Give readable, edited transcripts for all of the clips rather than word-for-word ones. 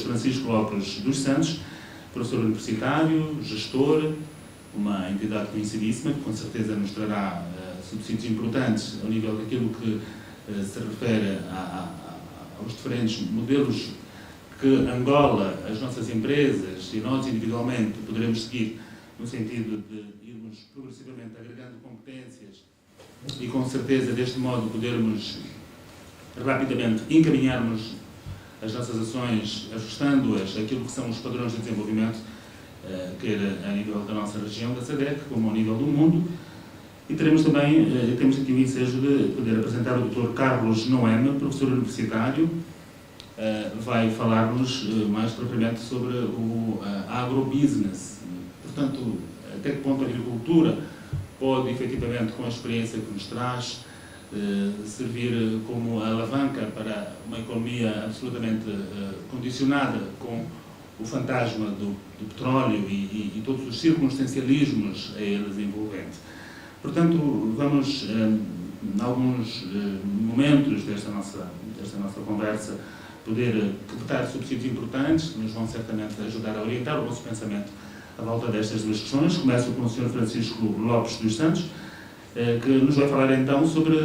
Francisco Lopes dos Santos, professor universitário, gestor, uma entidade conhecidíssima, que com certeza nos trará subsídios importantes ao nível daquilo que se refere aos diferentes modelos que Angola, as nossas empresas e nós individualmente poderemos seguir no sentido de irmos progressivamente agregando competências e com certeza deste modo podermos rapidamente encaminharmos as nossas ações, ajustando-as àquilo que são os padrões de desenvolvimento, quer a nível da nossa região, da SADC, como ao nível do mundo. E teremos também, temos aqui o ensejo de poder apresentar o Dr. Carlos Noema, professor universitário, vai falar-nos mais propriamente sobre o agrobusiness. Portanto, até que ponto a agricultura pode, efetivamente, com a experiência que nos traz, servir como alavanca para uma economia absolutamente condicionada com o fantasma do petróleo e todos os circunstancialismos a eles envolventes. Portanto, vamos, em alguns momentos desta nossa conversa, poder captar subsídios importantes que nos vão certamente ajudar a orientar o nosso pensamento à volta destas duas questões. Começo com o Sr. Francisco Lopes dos Santos, que nos vai falar então sobre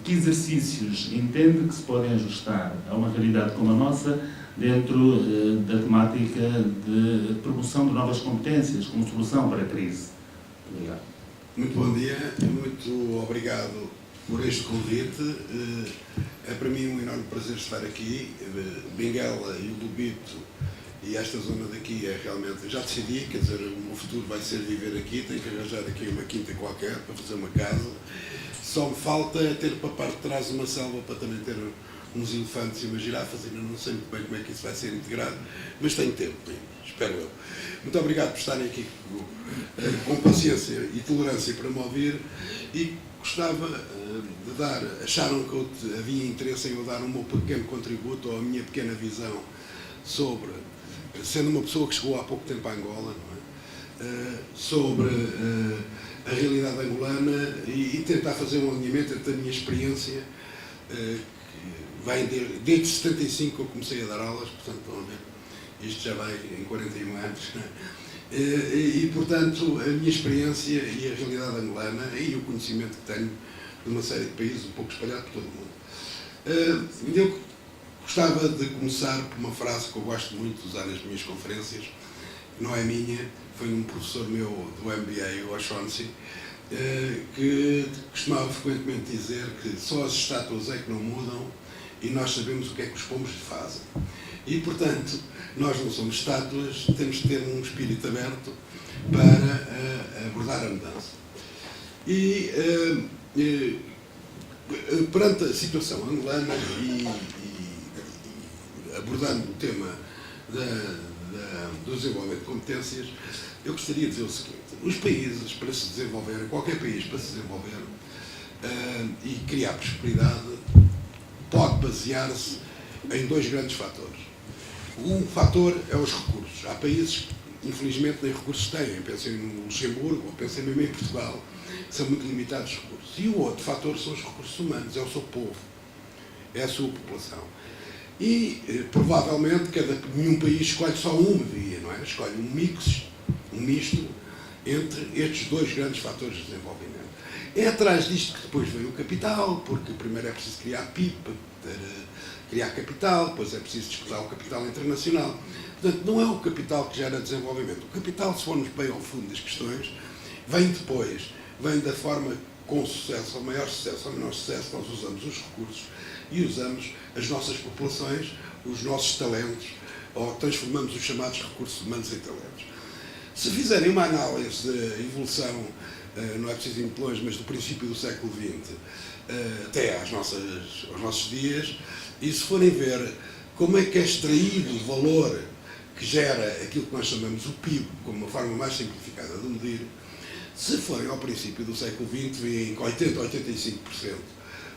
que exercícios entende que se podem ajustar a uma realidade como a nossa dentro da temática de promoção de novas competências como solução para a crise. Obrigado. Muito bom dia, muito obrigado por este convite. É para mim um enorme prazer estar aqui. Benguela e o Lubito e esta zona daqui é realmente, já decidi, quer dizer, o meu futuro vai ser viver aqui, tenho que arranjar aqui uma quinta qualquer para fazer uma casa. Só me falta ter para a parte de trás uma selva para também ter uns elefantes e umas girafas, ainda não sei muito bem como é que isso vai ser integrado, mas tenho tempo, espero eu. Muito obrigado por estarem aqui com paciência e tolerância para me ouvir e gostava de dar, acharam que eu havia interesse em eu dar um meu pequeno contributo ou a minha pequena visão sobre, sendo uma pessoa que chegou há pouco tempo a Angola, não é? Sobre a realidade angolana e tentar fazer um alinhamento entre a minha experiência, que vem desde 75 que eu comecei a dar aulas, portanto, isto já vai em 41 anos, e portanto, a minha experiência e a realidade angolana e o conhecimento que tenho de uma série de países um pouco espalhado por todo o mundo. Eu gostava de começar por uma frase que eu gosto muito de usar nas minhas conferências, que não é minha, foi um professor meu do MBA, o Ashonsi, que costumava frequentemente dizer que só as estátuas é que não mudam e nós sabemos o que é que os pombos fazem. E, portanto, nós não somos estátuas, temos de ter um espírito aberto para abordar a mudança. E perante a situação angolana e abordando o tema do desenvolvimento de competências, eu gostaria de dizer o seguinte: os países, para se desenvolverem, qualquer país para se desenvolver e criar prosperidade, pode basear-se em dois grandes fatores. Um fator é os recursos. Há países que, infelizmente, nem recursos têm. Pensem no Luxemburgo, ou pensem mesmo em Portugal, que são muito limitados os recursos. E o outro fator são os recursos humanos, é o seu povo, é a sua população. E, provavelmente, nenhum país escolhe só uma via, não é? Escolhe um misto entre estes dois grandes fatores de desenvolvimento. É atrás disto que depois vem o capital, porque primeiro é preciso criar PIB para criar capital, depois é preciso disputar o capital internacional. Portanto, não é o capital que gera desenvolvimento. O capital, se formos bem ao fundo das questões, vem depois, vem da forma com sucesso, ao maior sucesso, ao menor sucesso, nós usamos os recursos e usamos as nossas populações, os nossos talentos, ou transformamos os chamados recursos humanos em talentos. Se fizerem uma análise da evolução, não é preciso ir muito longe, mas do princípio do século XX até aos nossos dias, e se forem ver como é que é extraído o valor que gera aquilo que nós chamamos o PIB, como uma forma mais simplificada de medir, se forem ao princípio do século XX, veem que 80% a 85%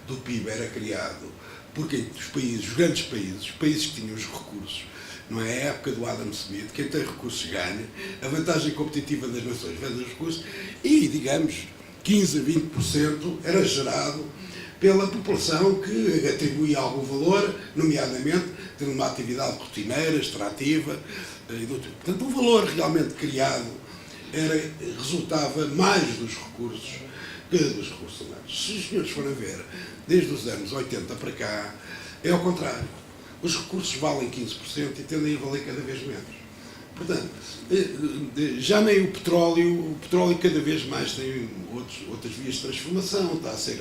do PIB era criado porque os grandes países, os países que tinham os recursos, não é a época do Adam Smith, quem tem recursos ganha, a vantagem competitiva das nações vem dos recursos, e, digamos, 15% a 20% era gerado pela população que atribui algum valor, nomeadamente tendo uma atividade rotineira, extrativa. Portanto, o valor realmente criado resultava mais dos recursos que dos recursos humanos. Se os senhores forem ver, desde os anos 80 para cá, é ao contrário. Os recursos valem 15% e tendem a valer cada vez menos. Portanto, já nem o petróleo cada vez mais tem outras vias de transformação, está a ser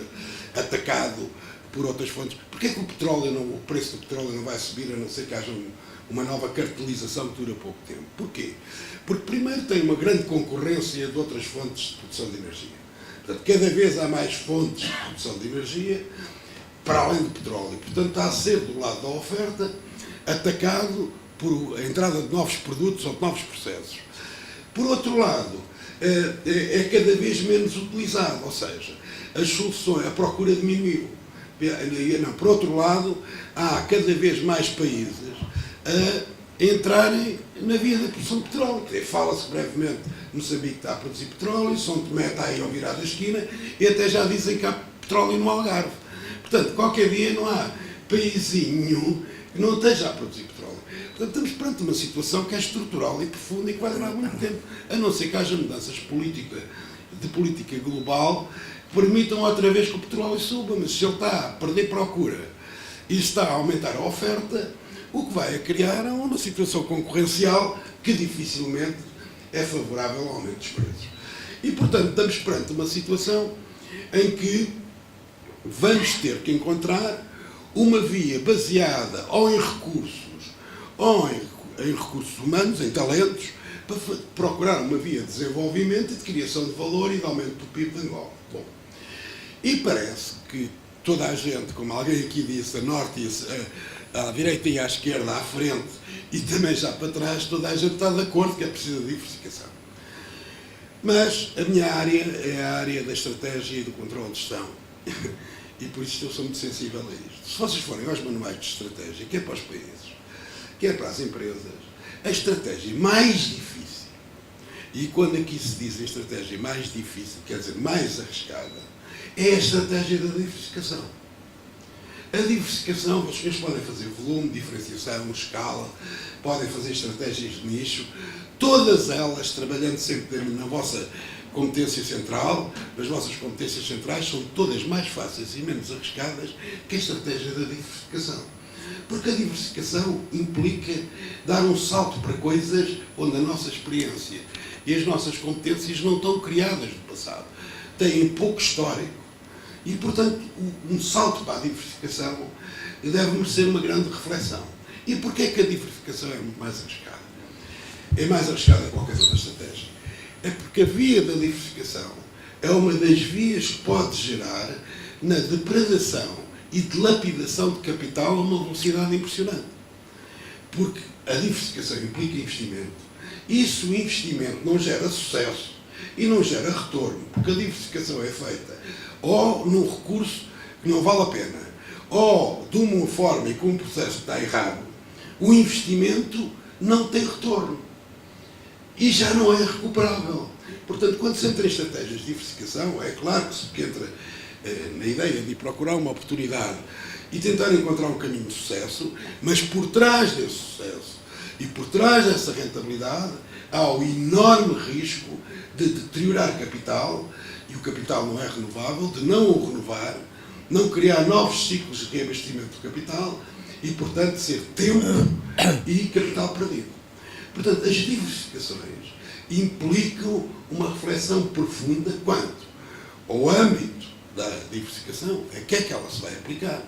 atacado por outras fontes. Porquê que o preço do petróleo não vai subir, a não ser que haja uma nova cartelização que dura pouco tempo? Porquê? Porque primeiro tem uma grande concorrência de outras fontes de produção de energia. Portanto, cada vez há mais fontes de produção de energia para além do petróleo. Portanto, está a ser, do lado da oferta, atacado por a entrada de novos produtos ou de novos processos. Por outro lado, é cada vez menos utilizado, ou seja, as soluções, a procura diminuiu. Por outro lado, há cada vez mais países a entrarem na via da produção de petróleo. Fala-se brevemente, Moçambique está a produzir petróleo, São Tomé está aí ao virar da esquina, e até já dizem que há petróleo no Algarve. Portanto, qualquer dia não há paísinho que não esteja a produzir petróleo. Portanto, estamos perante uma situação que é estrutural e profunda e que vai durar muito tempo, a não ser que haja mudanças de política global que permitam outra vez que o petróleo suba. Mas se ele está a perder procura e está a aumentar a oferta, o que vai a criar é uma situação concorrencial que dificilmente é favorável ao aumento dos preços. E, portanto, estamos perante uma situação em que vamos ter que encontrar uma via baseada ou em recursos, ou em recursos humanos, em talentos, para procurar uma via de desenvolvimento e de criação de valor e de aumento do PIB de Angola. Bom, e parece que toda a gente, como alguém aqui disse, a norte, à direita e à esquerda, à frente e também já para trás, toda a gente está de acordo que é preciso de diversificação. Mas a minha área é a área da estratégia e do controle de gestão. E por isso eu sou muito sensível a isto. Se vocês forem aos manuais de estratégia, quer para os países, quer para as empresas, a estratégia mais difícil, e quando aqui se diz a estratégia mais difícil, quer dizer mais arriscada, é a estratégia da diversificação. A diversificação, vocês podem fazer volume, diferenciação, escala, podem fazer estratégias de nicho, todas elas trabalhando sempre na vossa competência central. As vossas competências centrais são todas mais fáceis e menos arriscadas que a estratégia da diversificação. Porque a diversificação implica dar um salto para coisas onde a nossa experiência e as nossas competências não estão criadas no passado, têm pouco histórico. E, portanto, um salto para a diversificação deve merecer uma grande reflexão. E porquê é que a diversificação é muito mais arriscada? É mais arriscada que qualquer outra estratégia. É porque a via da diversificação é uma das vias que pode gerar na depredação e dilapidação de capital a uma velocidade impressionante. Porque a diversificação implica investimento. E se o investimento não gera sucesso e não gera retorno, porque a diversificação é feita ou num recurso que não vale a pena, ou de uma forma e com um processo que está errado, o investimento não tem retorno. E já não é recuperável. Portanto, quando se entra em estratégias de diversificação, é claro que se entra na ideia de procurar uma oportunidade e tentar encontrar um caminho de sucesso, mas por trás desse sucesso e por trás dessa rentabilidade há o enorme risco de deteriorar capital, e o capital não é renovável, de não o renovar, não criar novos ciclos de reabastecimento do capital e, portanto, ser tempo e capital perdido. Portanto, as diversificações implicam uma reflexão profunda quanto ao âmbito da diversificação, a que é que ela se vai aplicar,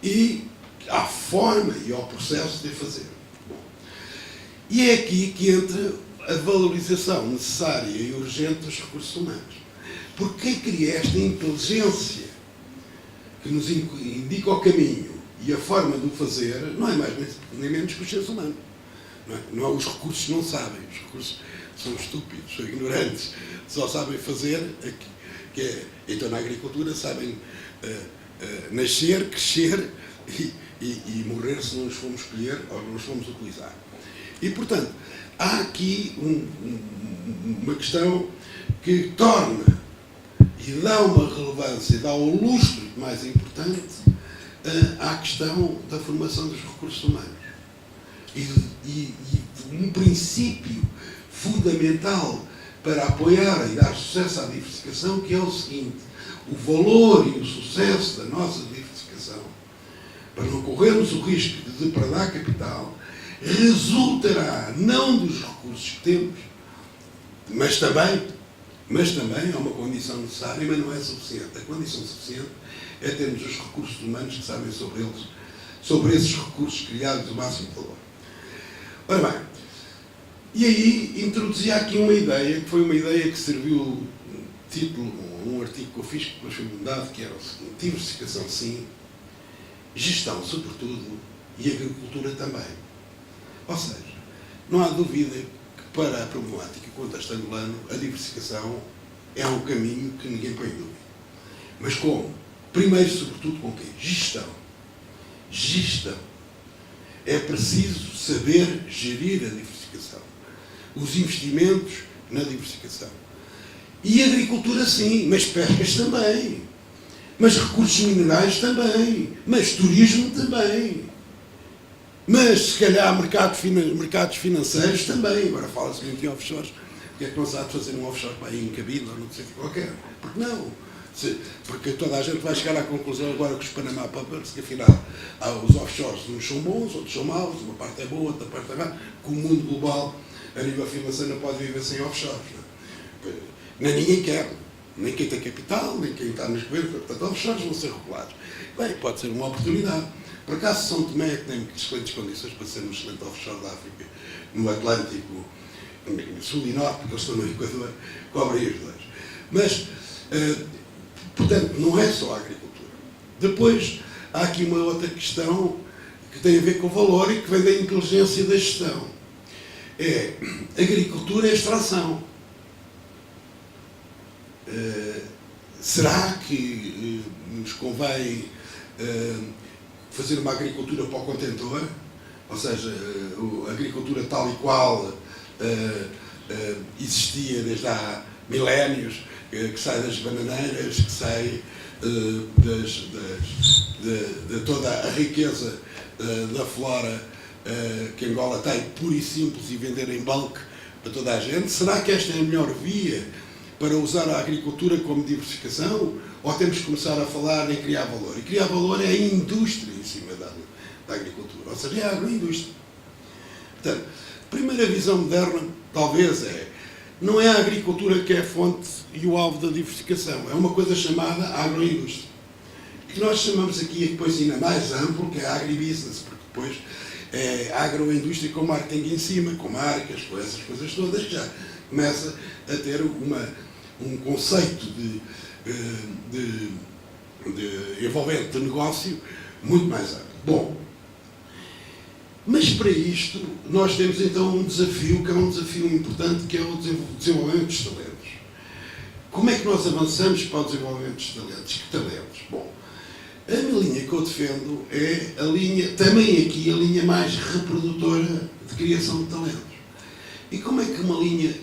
e à forma e ao processo de fazer. Bom, e é aqui que entra a valorização necessária e urgente dos recursos humanos. Porque quem cria esta inteligência que nos indica o caminho e a forma de o fazer não é mais nem menos que os seres humanos. Não é, os recursos não sabem, os recursos são estúpidos, são ignorantes, só sabem fazer, então na agricultura sabem nascer, crescer e morrer se não os formos escolher ou não os formos utilizar. E, portanto, há aqui uma questão que torna e e dá uma relevância, dá o lustro mais importante à questão da formação dos recursos humanos. E um princípio fundamental para apoiar e dar sucesso à diversificação, que é o seguinte: o valor e o sucesso da nossa diversificação, para não corrermos o risco de depredar capital, resultará não dos recursos que temos, mas também é uma condição necessária, mas não é suficiente. A condição suficiente é termos os recursos humanos que sabem sobre esses recursos criados o máximo valor. Ora bem, e aí introduzia aqui uma ideia, que foi uma ideia que serviu título, um artigo que eu fiz, que depois foi mudado, que era o seguinte: diversificação sim, gestão sobretudo, e agricultura também. Ou seja, não há dúvida que para a problemática e contexto angolano, a diversificação é um caminho que ninguém põe em dúvida. Mas como? Primeiro, sobretudo, com o quê? Gestão. Gestão. É preciso saber gerir a diversificação. Os investimentos na diversificação. E agricultura sim, mas pescas também. Mas recursos minerais também. Mas turismo também. Mas, se calhar, mercados financeiros também. Agora fala-se muito em offshores. Porque é que não sabe fazer um offshore para ir em cabine ou não sei qualquer? Porque não? Porque toda a gente vai chegar à conclusão agora com os Panama Papers que afinal os offshores, uns são bons, outros são maus, uma parte é boa, outra parte é má, que o mundo global, a nível financeiro, não pode viver sem offshores. Nem ninguém quer, nem quem tem capital, nem quem está nos governos, portanto, offshores vão ser regulados. Bem, pode ser uma oportunidade. Por acaso, São Tomé que tem excelentes condições para ser um excelente offshore da África, no Atlântico, no Sul e Norte, porque eles estão no Equador, cobrem os dois. Mas, portanto, não é só a agricultura. Depois, há aqui uma outra questão que tem a ver com o valor e que vem da inteligência da gestão. Agricultura é extração. Será que nos convém fazer uma agricultura para o contentor? Ou seja, a agricultura tal e qual existia desde há milénios, que sai das bananeiras, que sai de toda a riqueza da flora que Angola tem, pura e simples, e vender em bulk para toda a gente? Será que esta é a melhor via para usar a agricultura como diversificação? Ou temos que começar a falar em criar valor? E criar valor é a indústria em cima da agricultura, ou seja, é a agroindústria. Portanto, a primeira visão moderna, talvez, não é a agricultura que é a fonte e o alvo da diversificação, é uma coisa chamada agroindústria, que nós chamamos aqui, depois ainda mais amplo, que é agribusiness, porque depois é agroindústria com marketing em cima, com marcas, com essas coisas todas, que já começa a ter um conceito de envolvente de negócio muito mais amplo. Bom, mas para isto nós temos então um desafio, que é um desafio importante, que é o desenvolvimento dos talentos. Como é que nós avançamos para o desenvolvimento dos talentos? Que talentos? Bom, a minha linha que eu defendo é a linha, também aqui, a linha mais reprodutora de criação de talentos. E como é que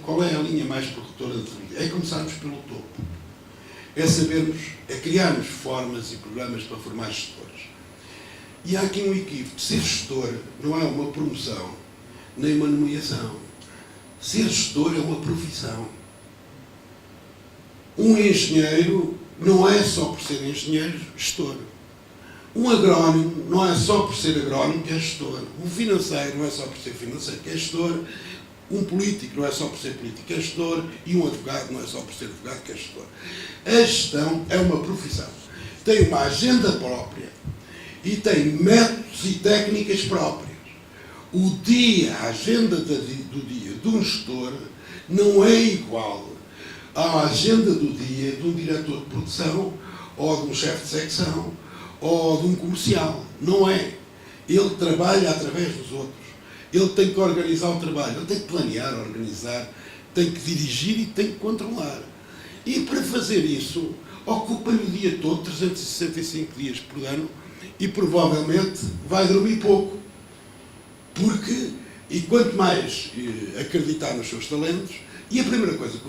qual é a linha mais produtora de talentos? É começarmos pelo topo. É sabermos, é criarmos formas e programas para formar gestores. E há aqui um equívoco. Ser gestor não é uma promoção, nem uma nomeação. Ser gestor é uma profissão. Um engenheiro não é só por ser engenheiro, gestor. Um agrónomo não é só por ser agrónomo que é gestor. Um financeiro não é só por ser financeiro que é gestor. Um político não é só por ser político que é gestor. E um advogado não é só por ser advogado que é gestor. A gestão é uma profissão. Tem uma agenda própria e tem métodos e técnicas próprias. A agenda do dia de um gestor não é igual à agenda do dia de um diretor de produção, ou de um chefe de secção, ou de um comercial. Não é. Ele trabalha através dos outros. Ele tem que organizar o trabalho, ele tem que planear, organizar, tem que dirigir e tem que controlar. E para fazer isso, ocupa-lhe o dia todo, 365 dias por ano, e provavelmente vai dormir pouco. E quanto mais acreditar nos seus talentos, e a primeira coisa,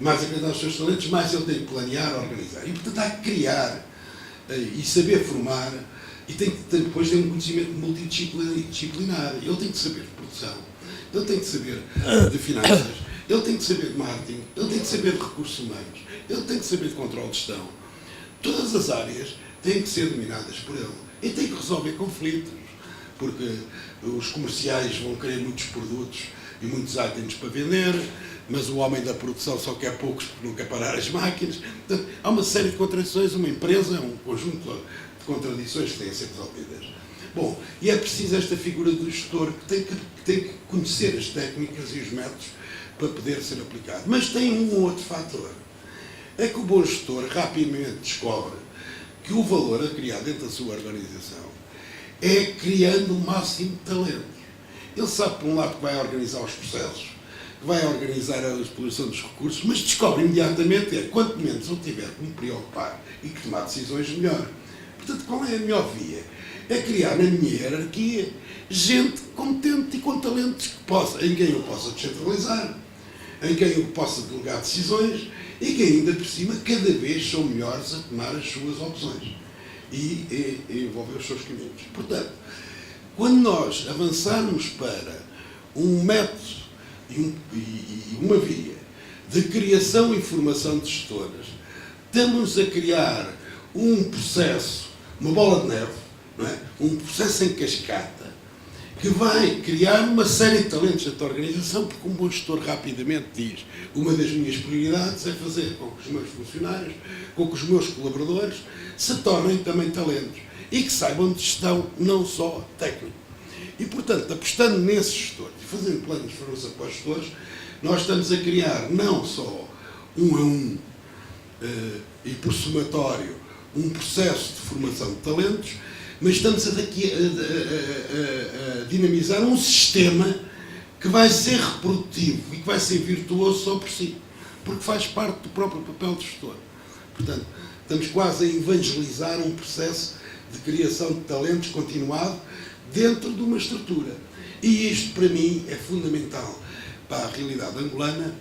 mais acreditar nos seus talentos, mais ele tem que planear, organizar. E, portanto, há que criar e saber formar, e tem que depois ter um conhecimento multidisciplinar. Ele tem que saber de produção, ele tem que saber de finanças, ele tem que saber de marketing, ele tem que saber de recursos humanos, ele tem que saber de controle de gestão. Todas as áreas têm que ser dominadas por ele. E tem que resolver conflitos, porque os comerciais vão querer muitos produtos e muitos itens para vender, mas o homem da produção só quer poucos porque não quer parar as máquinas. Portanto, há uma série de contradições. Uma empresa é um conjunto de contradições que têm que ser resolvidas. Bom, e é preciso esta figura do gestor que tem que conhecer as técnicas e os métodos para poder ser aplicado. Mas tem um outro fator. É que o bom gestor rapidamente descobre que o valor a criar dentro da sua organização é criando o máximo de talentos. Ele sabe, por um lado, que vai organizar os processos, que vai organizar a exploração dos recursos, mas descobre imediatamente que quanto menos eu tiver que me preocupar e que tomar decisões, melhor. Portanto, qual é a melhor via? É criar na minha hierarquia gente competente e com talentos em quem eu possa descentralizar, em quem eu possa delegar decisões e que ainda por cima cada vez são melhores a tomar as suas opções e envolver os seus caminhos. Portanto, quando nós avançarmos para um método e uma via de criação e formação de gestoras, estamos a criar um processo, uma bola de neve, não é? Um processo em cascata, que vai criar uma série de talentos dentro da organização, porque um bom gestor rapidamente diz: uma das minhas prioridades é fazer com que os meus funcionários, com que os meus colaboradores se tornem também talentos e que saibam de gestão, não só técnico. E, portanto, apostando nesses gestores e fazendo planos de formação para os gestores, nós estamos a criar não só um a um e por somatório um processo de formação de talentos, mas estamos a dinamizar um sistema que vai ser reprodutivo e que vai ser virtuoso só por si, porque faz parte do próprio papel do gestor. Portanto, estamos quase a evangelizar um processo de criação de talentos continuado dentro de uma estrutura. E isto, para mim, é fundamental para a realidade angolana,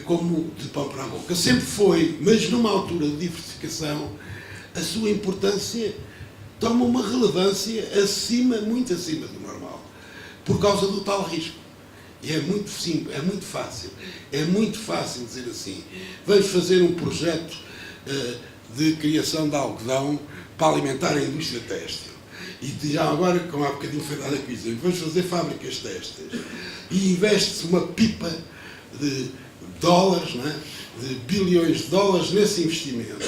como de pão para a boca. Sempre foi, mas numa altura de diversificação, a sua importância toma uma relevância muito acima do normal, por causa do tal risco. E é muito simples, é muito fácil dizer assim: vamos fazer um projeto de criação de algodão para alimentar a indústria têxtil. E já agora, como há bocadinho foi dada aqui, vamos fazer fábricas têxteis. E investe-se uma pipa de dólares, não é? De bilhões de dólares nesse investimento.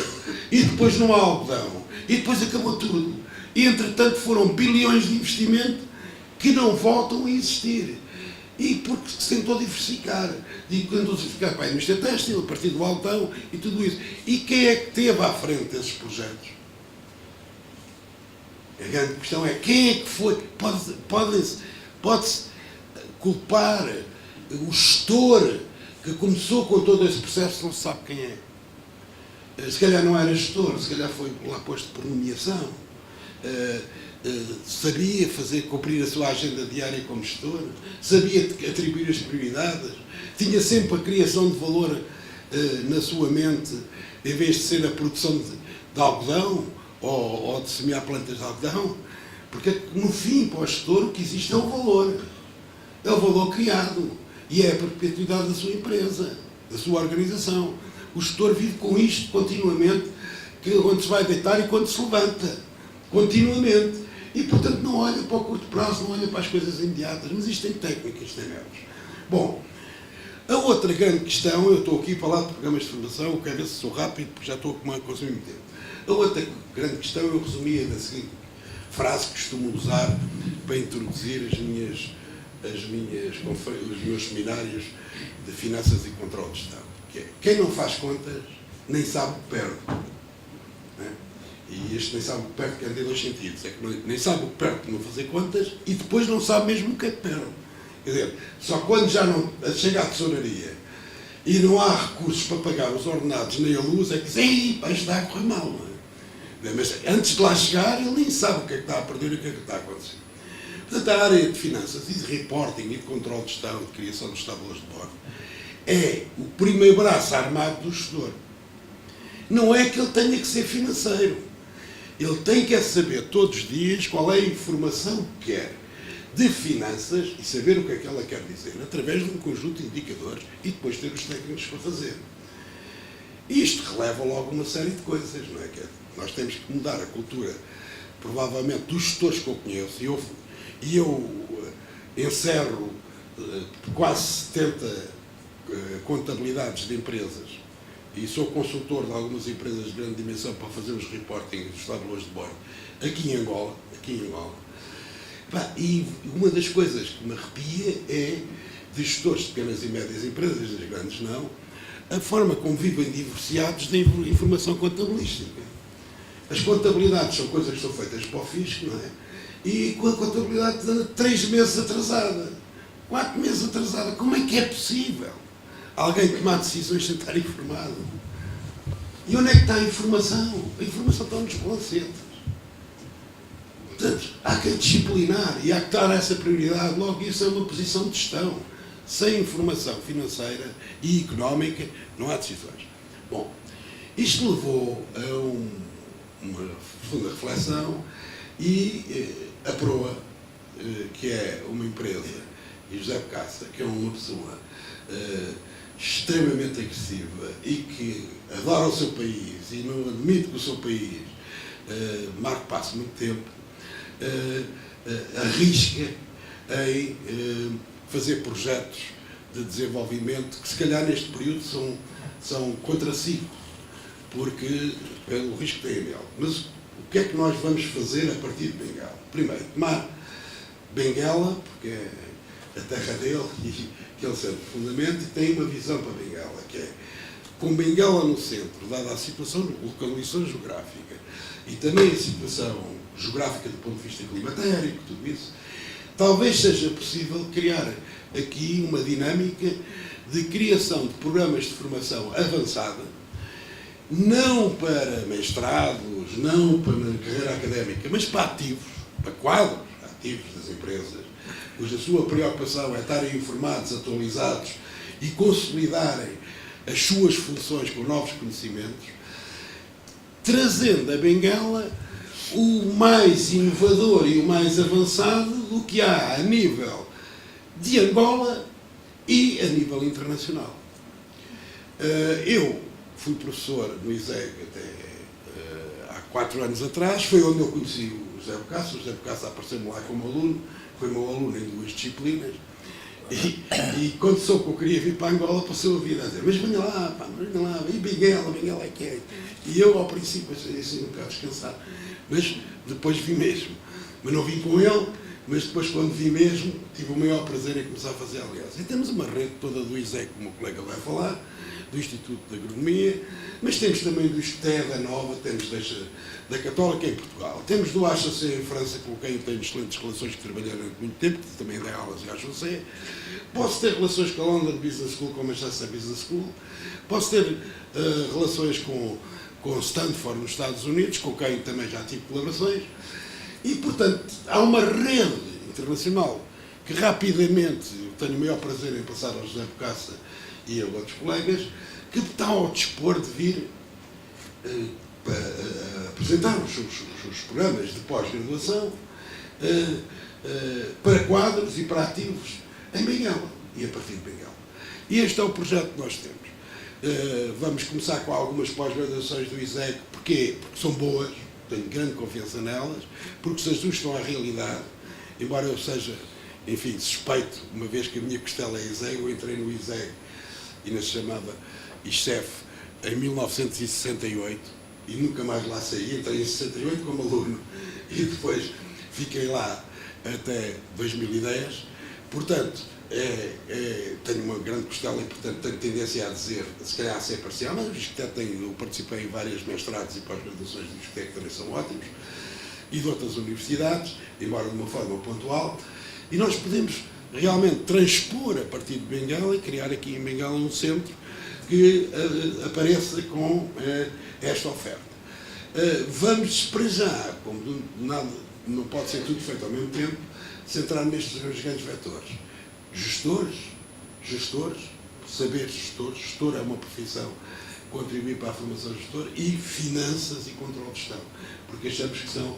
E depois não há algodão. E depois acabou tudo. E, entretanto, foram bilhões de investimento que não voltam a existir. E porque se tentou diversificar. E tentou diversificar para a indústria têxtil, a partir do algodão e tudo isso. E quem é que teve à frente esses projetos? A grande questão é quem é que foi. Pode-se culpar o gestor que começou com todo esse processo, não se sabe quem é. Se calhar não era gestor, se calhar foi lá posto por nomeação. Sabia cumprir a sua agenda diária como gestor, sabia atribuir as prioridades, tinha sempre a criação de valor na sua mente, em vez de ser a produção de algodão ou de semear plantas de algodão, porque no fim, para o gestor, o que existe é o valor criado, e é a perpetuidade da sua empresa, da sua organização. O gestor vive com isto continuamente, quando se vai deitar e quando se levanta, continuamente. E, portanto, não olha para o curto prazo, não olha para as coisas imediatas, mas isto tem técnicas, tem métodos. Bom, a outra grande questão, eu estou aqui a falar de programas de formação, eu quero ver se sou rápido, porque já estou a consumir muito tempo. A outra grande questão eu resumia na seguinte frase que costumo usar para introduzir os meus seminários de finanças e controle de gestão, que é: quem não faz contas nem sabe o que perde. E este nem sabe o que perde quer dizer dois sentidos. É que nem sabe o que perde por não fazer contas e depois não sabe mesmo o que é que perde. Quer dizer, só quando já não chega à tesouraria e não há recursos para pagar os ordenados nem a luz, é que diz: ei, isto está a correr mal, não é? Mas antes de lá chegar, ele nem sabe o que é que está a perder e o que é que está a acontecer. Portanto, a área de finanças e de reporting e de controle de gestão e de criação dos tabuleiros de bordo é o primeiro braço armado do gestor. Não é que ele tenha que ser financeiro. Ele tem que saber todos os dias qual é a informação que quer de finanças e saber o que é que ela quer dizer, através de um conjunto de indicadores e depois ter os técnicos para fazer. Isto releva logo uma série de coisas, não é? Nós temos que mudar a cultura, provavelmente, dos gestores que eu conheço, e eu encerro quase 70 contabilidades de empresas e sou consultor de algumas empresas de grande dimensão para fazer os reporting dos tabuleiros de bordo aqui em Angola. E uma das coisas que me arrepia é de gestores de pequenas e médias empresas, das grandes não, a forma como vivem divorciados da informação contabilística. As contabilidades são coisas que são feitas para o fisco, não é? E com a contabilidade de 3 meses atrasada, 4 meses atrasada, como é que é possível alguém tomar decisões sem estar informado? E onde é que está a informação? A informação está nos balancetes. Portanto, há que disciplinar e há que dar essa prioridade. Logo, isso é uma posição de gestão. Sem informação financeira e económica, não há decisões. Bom, isto levou a uma profunda reflexão e a Proa, que é uma empresa, e José Bocassa, que é uma pessoa extremamente agressiva e que adora o seu país e não admite que o seu país marque passo muito tempo, arrisca em fazer projetos de desenvolvimento que se calhar neste período são contraciclo, porque pelo risco da EML. Mas o que é que nós vamos fazer a partir de Benguela? Primeiro, tomar Benguela, porque é a terra dele e que ele serve profundamente, e tem uma visão para Benguela, que é com Benguela no centro, dada a situação, localização geográfica e também a situação geográfica do ponto de vista climatérico, tudo isso, talvez seja possível criar aqui uma dinâmica de criação de programas de formação avançada, não para mestrados, não para carreira académica, mas para ativos, para quadros ativos das empresas, cuja sua preocupação é estarem informados, atualizados e consolidarem as suas funções com novos conhecimentos, trazendo a Benguela o mais inovador e o mais avançado do que há a nível de Angola e a nível internacional. Eu fui professor no ISEG até há 4 anos atrás, foi onde eu conheci o José Bocassa. O José Bocassa apareceu-me lá como aluno, foi meu aluno em 2 disciplinas, e quando soube que eu queria vir para Angola, passou a vida a dizer, mas venha lá, pá, venha lá, e Benguela é que é. E eu, ao princípio, achei assim um bocado descansado, mas depois vim mesmo. Mas não vim com ele, mas depois, quando vim mesmo, tive o maior prazer em começar a fazer aliança. E temos uma rede toda do ISEC, como o colega vai falar, do Instituto de Agronomia, mas temos também do ISTE da Nova, temos da Católica em Portugal. Temos do HC em França, com quem eu tenho excelentes relações, que trabalhei durante muito tempo, que também dei aulas em HC. Posso ter relações com a London Business School, com a Manchester Business School. Posso ter relações com Stanford nos Estados Unidos, com quem também já tive colaborações. E, portanto, há uma rede internacional que rapidamente, eu tenho o maior prazer em passar ao José Bocassa e a outros colegas, que estão ao dispor de vir para apresentar os seus programas de pós-graduação para quadros e para ativos em Benguela e a partir de Benguela. E este é o projeto que nós temos. Vamos começar com algumas pós-graduações do ISEC. Porquê? Porque são boas, tenho grande confiança nelas, porque se ajustam à realidade, embora eu seja, enfim, suspeito, uma vez que a minha costela é ISEG, eu entrei no ISEG e na chamada ISEF em 1968 e nunca mais lá saí. Entrei em 68 como aluno e depois fiquei lá até 2010. Portanto, tenho uma grande costela e, portanto, tenho tendência a dizer, se calhar a ser parcial, mas eu participei em vários mestrados e pós-graduações do ISTE, que também são ótimos, e de outras universidades, embora de uma forma pontual, e nós podemos realmente transpor a partir de Benguela e criar aqui em Benguela um centro que apareça com esta oferta. Vamos, para já, como nada, não pode ser tudo feito ao mesmo tempo, centrar nestes grandes vetores. Gestores, saber gestor, gestor é uma profissão, contribuir para a formação de gestor, e finanças e controle de gestão, porque achamos que são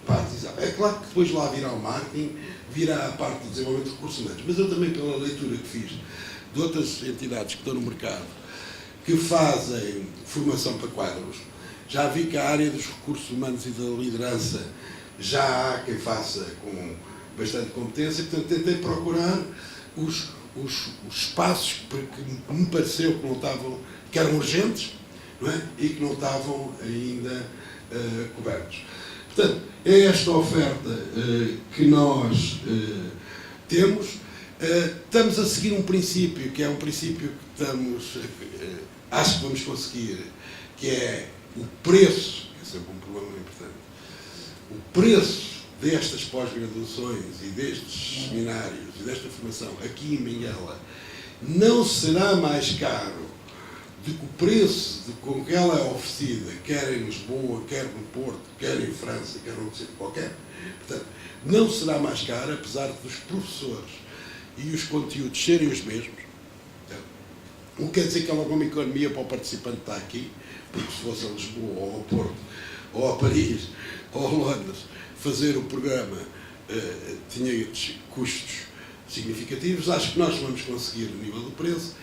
partes. É claro que depois lá virá o marketing, virá a parte do desenvolvimento de recursos humanos, mas eu também, pela leitura que fiz de outras entidades que estão no mercado, que fazem formação para quadros, já vi que a área dos recursos humanos e da liderança já há quem faça com bastante competência, portanto tentei procurar os espaços que me pareceu que não estavam, que eram urgentes, não é? E que não estavam ainda cobertos. Portanto, é esta oferta que nós temos. Estamos a seguir um princípio, que é um princípio que acho que vamos conseguir, que é o preço, que é sempre um problema importante, o preço destas pós-graduações e destes seminários e desta formação aqui em Benguela não será mais caro do que o preço com que ela é oferecida, quer em Lisboa, quer no Porto, quer em França, quer num sítio qualquer. Portanto, não será mais caro, apesar dos professores e os conteúdos serem os mesmos. Não quer dizer que ela é uma economia para o participante estar aqui, porque se fosse a Lisboa, ou ao Porto, ou a Paris, ou a Londres, fazer o programa tinha custos significativos. Acho que nós vamos conseguir o nível do preço,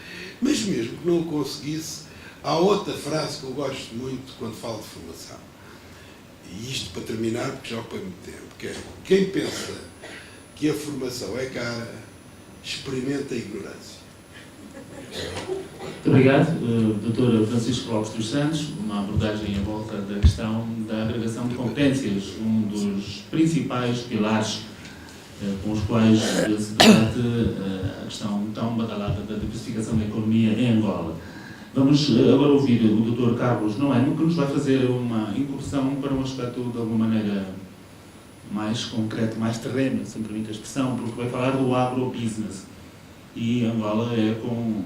mas mesmo que não o conseguisse, há outra frase que eu gosto muito quando falo de formação, e isto para terminar, porque já ocupei muito tempo, que é: quem pensa que a formação é cara, experimenta a ignorância. Muito obrigado, Dr. Francisco Lopes dos Santos. Uma abordagem à volta da questão da agregação de competências, um dos principais pilares com os quais se debate a questão tão badalada da diversificação da economia em Angola. Vamos agora ouvir o Dr. Carlos Noeno, que nos vai fazer uma incursão para um aspecto de alguma maneira mais concreto, mais terreno, se me permite a expressão, porque vai falar do agrobusiness. E Angola é, com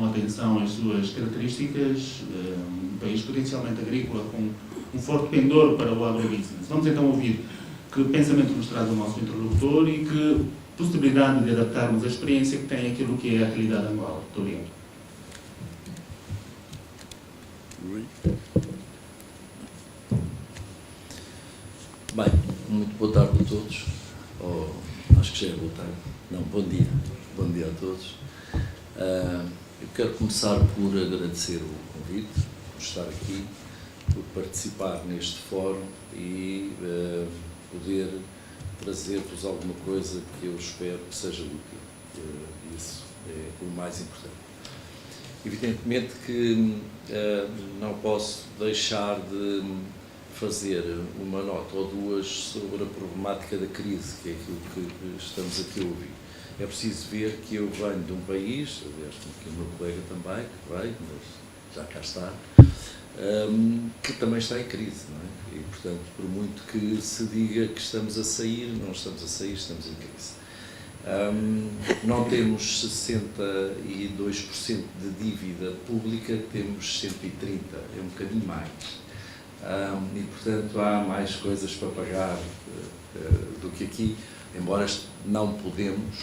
atenção às suas características, um país potencialmente agrícola, com um forte pendor para o agrobusiness. Vamos então ouvir que pensamento nos traz o nosso interlocutor e que possibilidade de adaptarmos a experiência que tem aquilo que é a realidade de Angola. Muito obrigado. Bem, muito boa tarde a todos. Acho que já é boa tarde. Não, bom dia. Bom dia a todos. Eu quero começar por agradecer o convite, por estar aqui, por participar neste fórum e poder trazer-vos alguma coisa que eu espero que seja útil. Isso é o mais importante. Evidentemente que não posso deixar de fazer uma nota ou duas sobre a problemática da crise, que é aquilo que estamos aqui a ouvir. É preciso ver que eu venho de um país, aliás, que o meu colega também, que veio, mas já cá está, que também está em crise, não é? E, portanto, por muito que se diga que estamos a sair, não estamos a sair, estamos em crise. Não temos 62% de dívida pública, temos 130%, é um bocadinho mais. E, portanto, há mais coisas para pagar do que aqui, embora não podemos,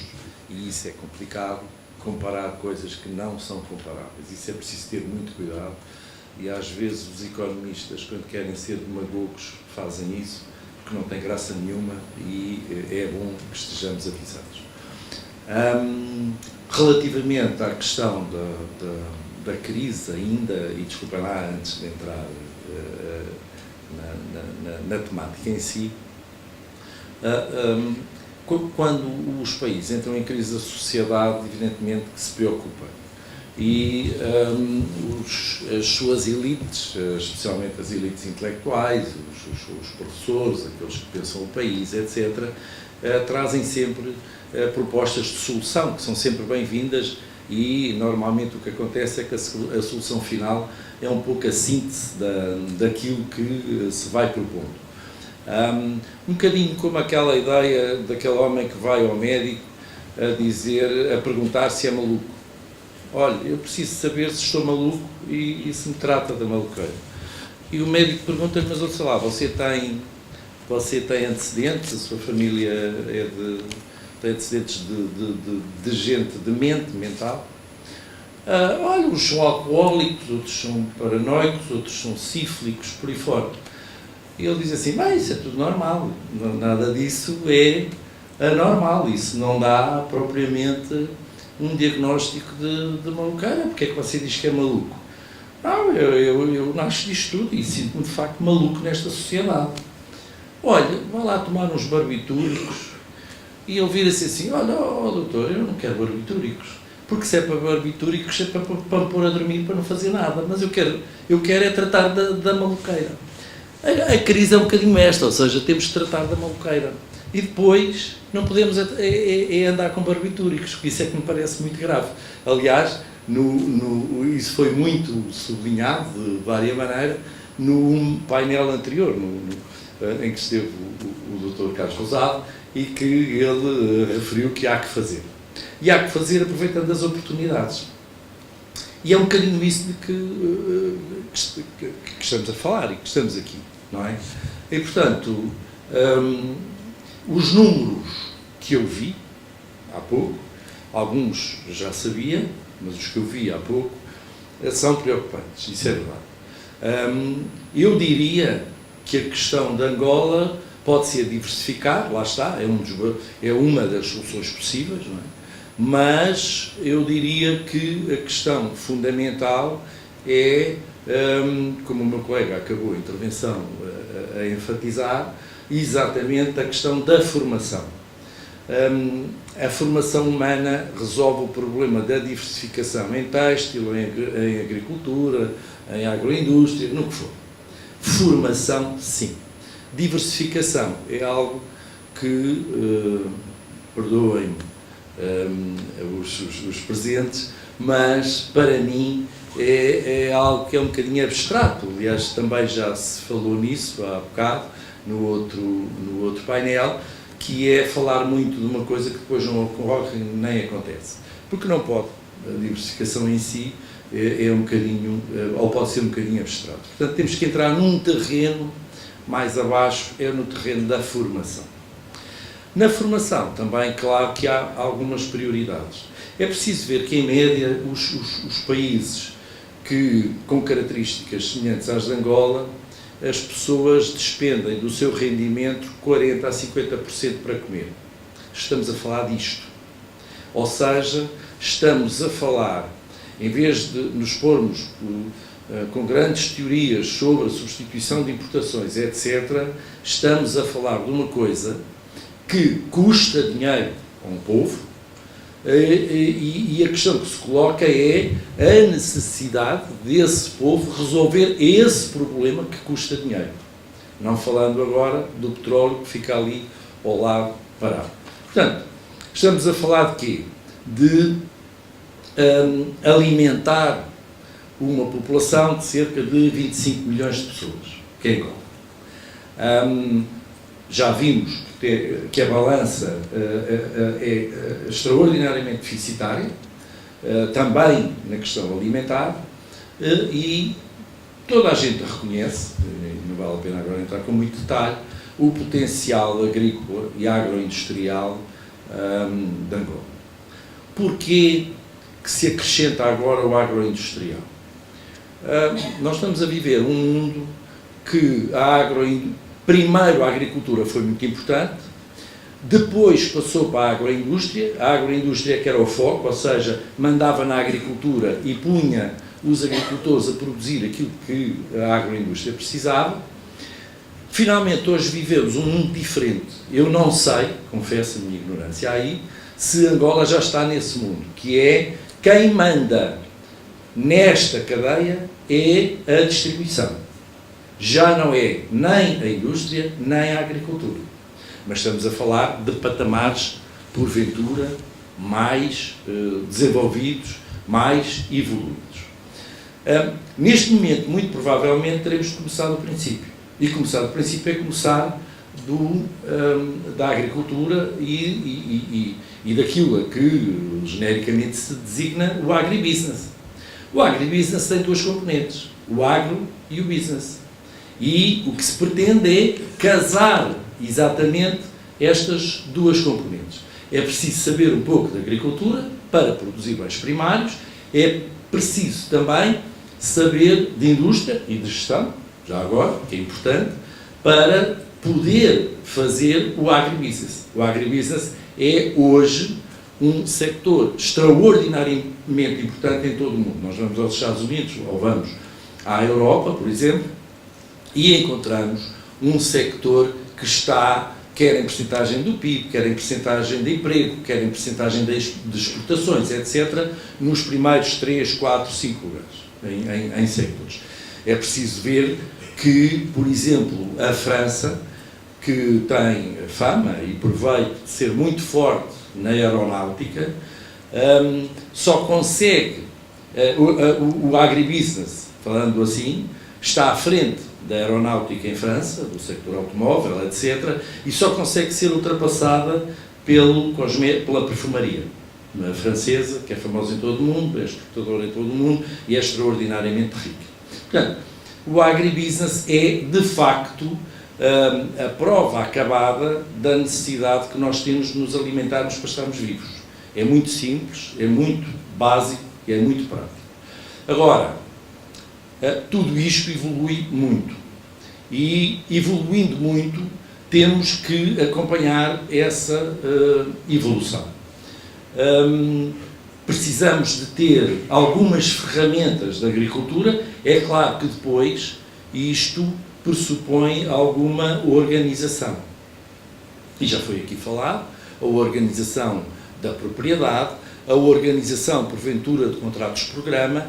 e isso é complicado, comparar coisas que não são comparáveis. Isso é preciso ter muito cuidado, e às vezes os economistas, quando querem ser demagogos, fazem isso, porque não tem graça nenhuma, e é bom que estejamos avisados. Relativamente à questão da crise ainda, e desculpem lá antes de entrar na temática em si, quando os países entram em crise, a sociedade evidentemente que se preocupa, e as suas elites, especialmente as elites intelectuais, os professores, aqueles que pensam o país, etc., trazem sempre propostas de solução, que são sempre bem-vindas, e normalmente o que acontece é que a solução final é um pouco a síntese daquilo que se vai propondo. Um bocadinho como aquela ideia daquele homem que vai ao médico a perguntar se é maluco. Olha, eu preciso saber se estou maluco e se me trata da maluqueira. E o médico pergunta-lhe, mas sei lá, você tem antecedentes, a sua família tem antecedentes de gente demente mental? olha, uns são alcoólicos, outros são paranoicos, outros são sífilicos, por aí fora. E ele diz assim, mas isso é tudo normal, nada disso é anormal, isso não dá propriamente um diagnóstico de maluqueira. Porque é que você diz que é maluco? Não, eu nasço disto tudo e sinto-me de facto maluco nesta sociedade. Olha, vai lá tomar uns barbitúricos. E ele vira-se assim, olha, doutor, eu não quero barbitúricos. Porque se é para barbitúricos é para me pôr a dormir, para não fazer nada. Mas eu quero é tratar da maluqueira. A crise é um bocadinho esta, ou seja, temos de tratar da maluqueira. E depois não podemos andar com barbitúricos, porque isso é que me parece muito grave. Aliás, isso foi muito sublinhado, de várias maneiras, no painel anterior, em que esteve o Dr. Carlos Rosado, e que ele referiu que há que fazer. E há que fazer aproveitando as oportunidades. E é um bocadinho isso de que estamos a falar e que estamos aqui, não é? E, portanto, os números que eu vi há pouco, alguns já sabia, mas os que eu vi há pouco, são preocupantes, isso é verdade. Eu diria que a questão de Angola pode-se diversificar, lá está, é uma das soluções possíveis, não é? Mas eu diria que a questão fundamental é, como o meu colega acabou a intervenção a enfatizar, exatamente a questão da formação. A formação humana resolve o problema da diversificação em têxtil, em agricultura, em agroindústria, no que for. Formação, sim. Diversificação é algo que, perdoem-me os presentes, mas para mim é algo que é um bocadinho abstrato. Aliás, também já se falou nisso há bocado, no outro painel, que é falar muito de uma coisa que depois não ocorre nem acontece. Porque não pode. A diversificação em si é um bocadinho, ou pode ser um bocadinho abstrato. Portanto, temos que entrar num terreno mais abaixo, é no terreno da formação. Na formação, também, claro que há algumas prioridades. É preciso ver que, em média, os países com características semelhantes às de Angola, as pessoas despendem do seu rendimento 40% a 50% para comer. Estamos a falar disto. Ou seja, estamos a falar, em vez de nos pormos com grandes teorias sobre a substituição de importações, etc., estamos a falar de uma coisa que custa dinheiro a um povo, e a questão que se coloca é a necessidade desse povo resolver esse problema que custa dinheiro. Não falando agora do petróleo que fica ali ao lado parado. Portanto, estamos a falar de quê? De alimentar uma população de cerca de 25 milhões de pessoas, que é Angola. Já vimos que a balança é extraordinariamente deficitária, também na questão alimentar, e toda a gente reconhece, não vale a pena agora entrar com muito detalhe, o potencial agrícola e agroindustrial de Angola. Porquê que se acrescenta agora o agroindustrial? Nós estamos a viver um mundo que primeiro a agricultura foi muito importante, depois passou para a agroindústria que era o foco, ou seja, mandava na agricultura e punha os agricultores a produzir aquilo que a agroindústria precisava. Finalmente, hoje vivemos um mundo diferente. Eu não sei, confesso a minha ignorância aí, se Angola já está nesse mundo, que é quem manda nesta cadeia é a distribuição. Já não é nem a indústria, nem a agricultura. Mas estamos a falar de patamares, porventura, mais desenvolvidos, mais evoluídos. Neste momento, muito provavelmente, teremos de começar do princípio. E começar do princípio é começar da agricultura e daquilo a que genericamente se designa o agribusiness. O agribusiness tem duas componentes, o agro e o business. E o que se pretende é casar exatamente estas duas componentes. É preciso saber um pouco de agricultura para produzir bens primários, é preciso também saber de indústria e de gestão, já agora, que é importante, para poder fazer o agribusiness. O agribusiness é hoje um sector extraordinariamente importante em todo o mundo. Nós vamos aos Estados Unidos, ou vamos à Europa, por exemplo, e encontramos um sector que está, quer em percentagem do PIB, quer em percentagem de emprego, quer em percentagem de exportações, etc., nos primeiros 3, 4, 5 lugares em sectores. É preciso ver que, por exemplo, a França, que tem fama e proveito de ser muito forte na aeronáutica, só consegue, o agribusiness, falando assim, está à frente da aeronáutica em França, do sector automóvel, etc., e só consegue ser ultrapassada pela perfumaria francesa, que é famosa em todo o mundo, é exportadora em todo o mundo e é extraordinariamente rica. Portanto, o agribusiness é, de facto, a prova acabada da necessidade que nós temos de nos alimentarmos para estarmos vivos. É muito simples, é muito básico e é muito prático. Agora, tudo isto evolui muito. E, evoluindo muito, temos que acompanhar essa evolução. Precisamos de ter algumas ferramentas da agricultura. É claro que depois isto pressupõe alguma organização. E já foi aqui falado, a organização da propriedade, a organização, porventura, de contratos-programa,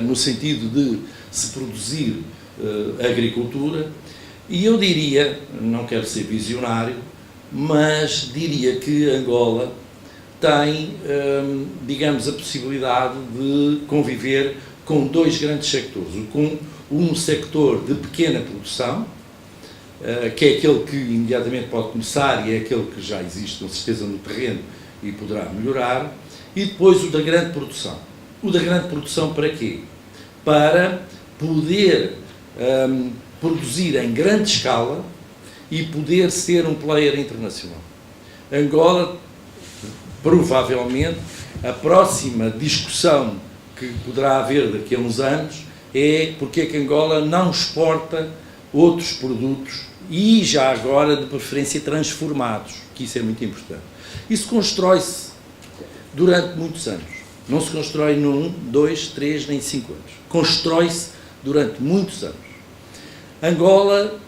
no sentido de se produzir agricultura, e eu diria, não quero ser visionário, mas diria que Angola tem, digamos, a possibilidade de conviver com dois grandes sectores, com um sector de pequena produção, que é aquele que imediatamente pode começar e é aquele que já existe, com certeza, no terreno e poderá melhorar, e depois o da grande produção. O da grande produção para quê? Para poder produzir em grande escala e poder ser um player internacional. Angola, provavelmente, a próxima discussão que poderá haver daqui a uns anos é porque é que Angola não exporta outros produtos e já agora, de preferência, transformados, que isso é muito importante. Isso constrói-se durante muitos anos. Não se constrói num, 2, 3, nem 5 anos. Constrói-se durante muitos anos. Angola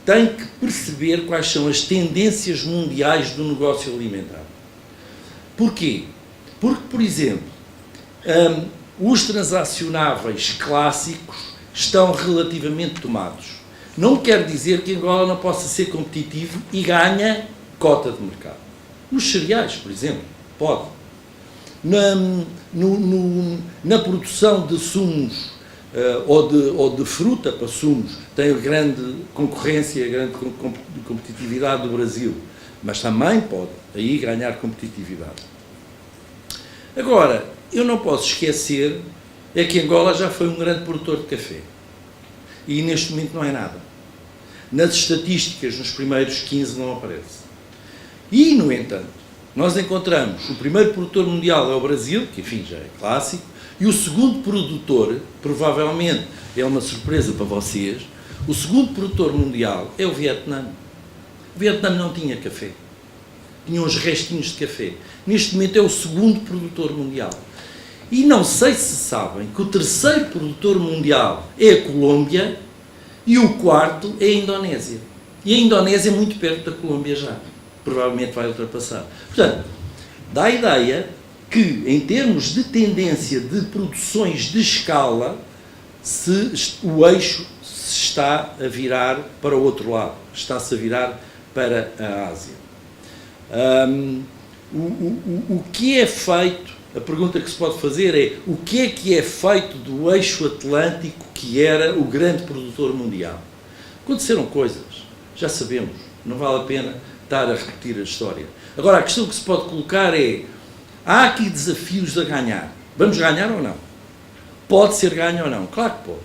tem que perceber quais são as tendências mundiais do negócio alimentar. Porquê? Porque, por exemplo, os transacionáveis clássicos estão relativamente tomados. Não quer dizer que Angola não possa ser competitivo e ganha cota de mercado. Nos cereais, por exemplo, pode. Na produção de sumos ou de fruta para sumos, tem grande concorrência, grande competitividade do Brasil, mas também pode aí ganhar competitividade. Agora, eu não posso esquecer é que Angola já foi um grande produtor de café e neste momento não é nada. Nas estatísticas, nos primeiros 15 não aparece. E, no entanto, nós encontramos o primeiro produtor mundial é o Brasil, que enfim já é clássico, e o segundo produtor, provavelmente é uma surpresa para vocês, o segundo produtor mundial é o Vietnã. O Vietnã não tinha café. Tinha uns restinhos de café. Neste momento é o segundo produtor mundial. E não sei se sabem que o terceiro produtor mundial é a Colômbia e o quarto é a Indonésia. E a Indonésia é muito perto da Colômbia já. Provavelmente vai ultrapassar. Portanto, dá a ideia que, em termos de tendência de produções de escala, o eixo se está a virar para o outro lado. Está-se a virar para a Ásia. O que é feito, a pergunta que se pode fazer é o que é feito do eixo atlântico que era o grande produtor mundial? Aconteceram coisas, já sabemos, não vale a pena estar a repetir a história. Agora, a questão que se pode colocar é, há aqui desafios a ganhar. Vamos ganhar ou não? Pode ser ganho ou não? Claro que pode.